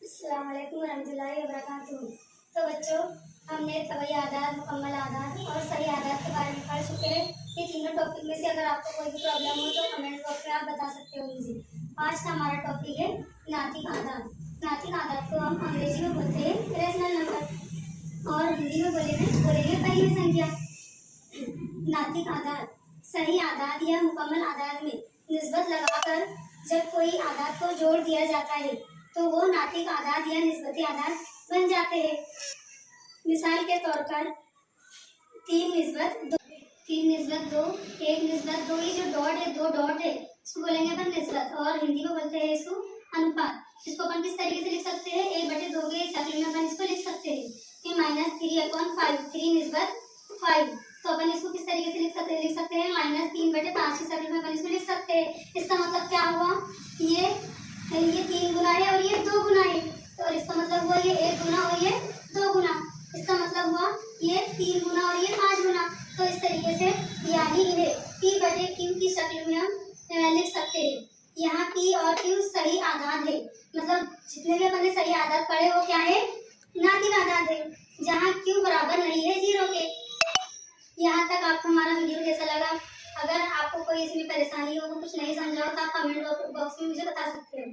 अस्सलाम वालेकुम रहमतुल्लाहि व बरकातुहू। तो बच्चों, हमने तबई आदाद, मुकम्मल आदाद और सही आदाद के बारे में पढ़ चुके हैं। ये तीनों टॉपिक में से अगर आपको कोई भी प्रॉब्लम हो तो कमेंट बॉक्स में आप बता सकते हो मुझे। आज का हमारा टॉपिक है नातिक आदाद। नातिक आदाद को हम अंग्रेजी में बोलते हैं रेशनल नंबर और हिंदी में बोलेंगे पहली संख्या। नातिक आदाद सही आदाद या मुकम्मल आदाद में निस्बत लगाकर जब कोई आदाद को जोड़ दिया जाता है तो वो नातिक आदाद या निस्बती आदाद बन जाते हैं। मिसाल के तौर पर 3:2, 3:2, 1:2, ये जो दो डॉट है इसको बोलेंगे अपन निस्बत और हिंदी में बोलते हैं इसको अनुपात। इसको अपन किस तरीके से लिख सकते हैं, 1/2 के शक्ल में अपन इसको लिख सकते हैं कि -3/5, 3:5। तो अपन इसको किस तरीके से लिख सकते हैं -3/5 की शक्ल में अपन इसको लिख सकते हैं। इसका मतलब क्या हुआ, ये 3 गुना है और ये 2 गुना है, तो इसका मतलब हुआ ये 1 गुना और ये 2 गुना। इसका मतलब हुआ ये 3 गुना और ये 5 गुना। तो इस तरीके से यानी इन्हें P/Q की शक्ल में हम लिख सकते हैं। यहाँ P और Q सही आदाद है, मतलब जितने भी अपन ने सही आदाद पढ़े वो क्या है, नातिक आदाद है, जहाँ Q बराबर नहीं है 0 के। यहाँ तक आपको हमारा वीडियो कैसा लगा? अगर आपको कोई इसमें परेशानी हो, कुछ नहीं समझा हो तो आप कमेंट बॉक्स में मुझे बता सकते हो।